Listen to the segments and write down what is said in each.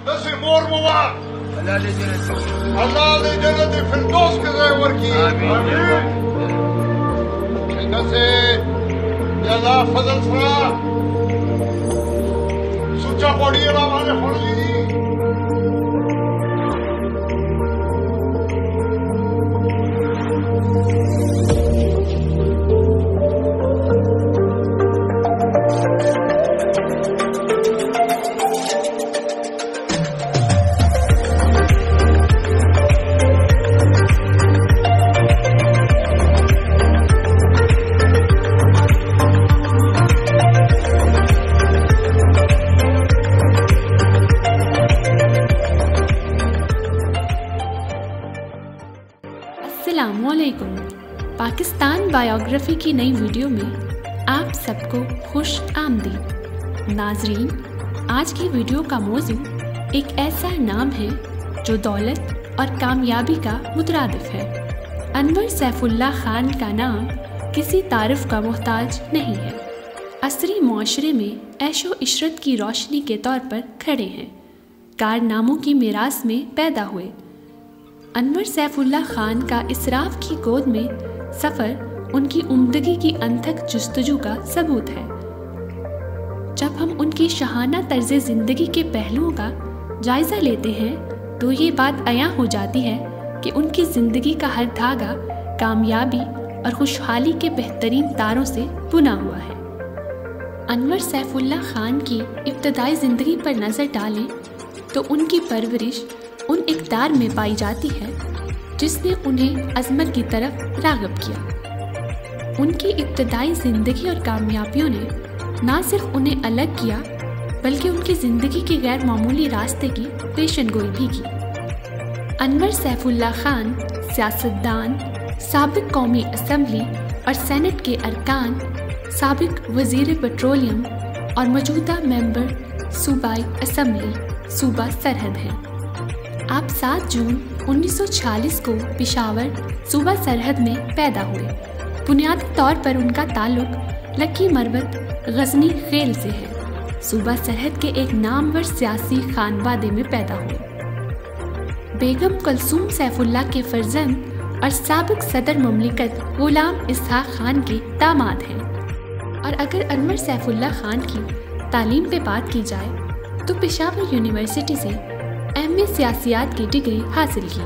دسی مور موا اللہ دے جنت فردوس کے ذریعے ورکی دسی اللہ فضل فرا سچا پوڑی اللہ مانے پوڑی دی السلام علیکم۔ پاکستان بایوگرافی کی نئی ویڈیو میں آپ سب کو خوش آمدید۔ ناظرین، آج کی ویڈیو کا موضوع ایک ایسا نام ہے جو دولت اور کامیابی کا مترادف ہے۔ انور سیف اللہ خان کا نام کسی تعارف کا محتاج نہیں ہے۔ عصری معاشرے میں عیش و عشرت کی روشنی کے طور پر کھڑے ہیں۔ کارناموں کی میراث میں پیدا ہوئے۔ انور سیف اللہ خان کا اسراف کی گود میں سفر ان کی عمدگی کی انتھک جستجو کا ثبوت ہے۔ جب ہم ان کی شاہانہ طرز زندگی کے پہلوؤں کا جائزہ لیتے ہیں تو یہ بات عیاں ہو جاتی ہے کہ ان کی زندگی کا ہر دھاگا کامیابی اور خوشحالی کے بہترین تاروں سے بنا ہوا ہے۔ انور سیف اللہ خان کی ابتدائی زندگی پر نظر ڈالیں تو ان کی پرورش ان اقدار میں پائی جاتی ہے جس نے انہیں عظمت کی طرف راغب کیا۔ ان کی ابتدائی زندگی اور کامیابیوں نے نہ صرف انہیں الگ کیا بلکہ ان کی زندگی کے غیر معمولی راستے کی پیشن گوئی بھی کی۔ انور سیف اللہ خان سیاستدان، سابق قومی اسمبلی اور سینٹ کے ارکان، سابق وزیر پیٹرولیم اور موجودہ ممبر صوبائی اسمبلی صوبہ سرحد ہیں۔ آپ 7 جون 1946 کو پشاور صوبہ سرحد میں پیدا ہوئے۔ بنیادی طور پر ان کا تعلق لکی مروت غزنی خیل سے ہے۔ صوبہ سرحد کے ایک نامور سیاسی خانوادے میں پیدا ہوئے۔ بیگم کلثوم سیف اللہ کے فرزند اور سابق صدر مملکت غلام اسحاق خان کے داماد ہیں۔ اور اگر انور سیف اللہ خان کی تعلیم پہ بات کی جائے تو پشاور یونیورسٹی سے ایم اے سیاسیات کی ڈگری حاصل کی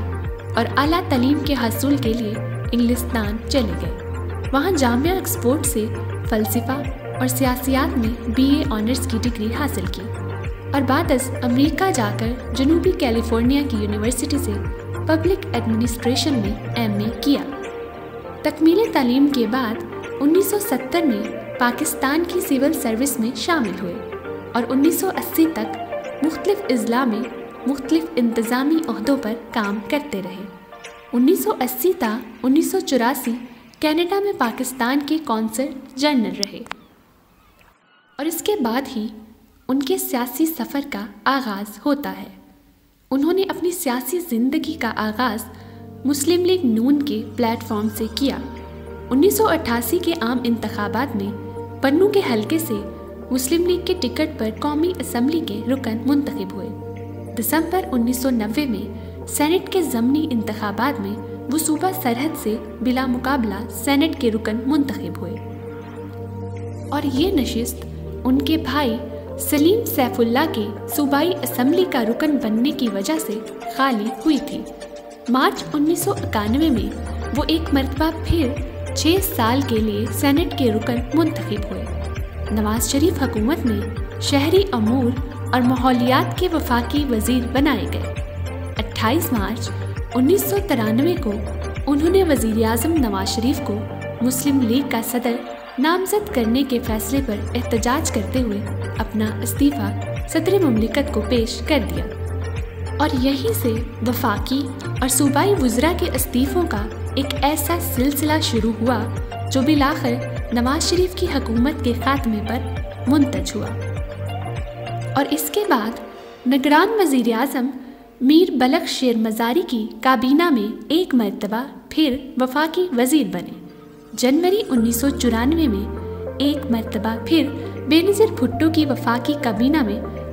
اور اعلیٰ تعلیم کے حصول کے لیے انگلستان چلے گئے۔ وہاں جامعہ آکسفورڈ سے فلسفہ اور سیاسیات میں بی اے آنرز کی ڈگری حاصل کی اور بعد از امریکہ جا کر جنوبی کیلیفورنیا کی یونیورسٹی سے پبلک ایڈمنسٹریشن میں ایم اے کیا۔ تکمیل تعلیم کے بعد 1970 میں پاکستان کی سول سروس میں شامل ہوئے اور 1980 تک مختلف اضلاع میں مختلف انتظامی عہدوں پر کام کرتے رہے۔ 1980 تا 1984 کینیڈا میں پاکستان کے قونصل جنرل رہے اور اس کے بعد ہی ان کے سیاسی سفر کا آغاز ہوتا ہے۔ انہوں نے اپنی سیاسی زندگی کا آغاز مسلم لیگ نون کے پلیٹ فارم سے کیا۔ 1988 کے عام انتخابات میں بنوں کے حلقے سے مسلم لیگ کے ٹکٹ پر قومی اسمبلی کے رکن منتخب ہوئے۔ دسمبر 1990 میں سینٹ کے ضمنی انتخابات میں وہ صوبہ سرحد سے بلا مقابلہ سینٹ کے رکن منتخب ہوئے اور یہ نشست ان کے بھائی سلیم سیف اللہ کے صوبائی اسمبلی کا رکن بننے کی وجہ سے خالی ہوئی تھی۔ مارچ 1991 میں وہ ایک مرتبہ پھر 6 سال کے لیے سینٹ کے رکن منتخب ہوئے۔ نواز شریف حکومت میں شہری امور اور ماحولیات کے وفاقی وزیر بنائے گئے۔ 28 مارچ 1993 کو انہوں نے وزیر اعظم نواز شریف کو مسلم لیگ کا صدر نامزد کرنے کے فیصلے پر احتجاج کرتے ہوئے اپنا استعفیٰ صدر مملکت کو پیش کر دیا اور یہیں سے وفاقی اور صوبائی وزراء کے استعفوں کا ایک ایسا سلسلہ شروع ہوا جو بالآخر نواز شریف کی حکومت کے خاتمے پر منتج ہوا۔ اور اس کے بعد نگران وزیر اعظم میر بلخ شیر مزاری کی کابینہ میں ایک مرتبہ پھر وفاقی وزیر بنے۔ جنوری 1994 میں ایک مرتبہ پھر بے نظیر بھٹو کی وفاقی کابینہ میں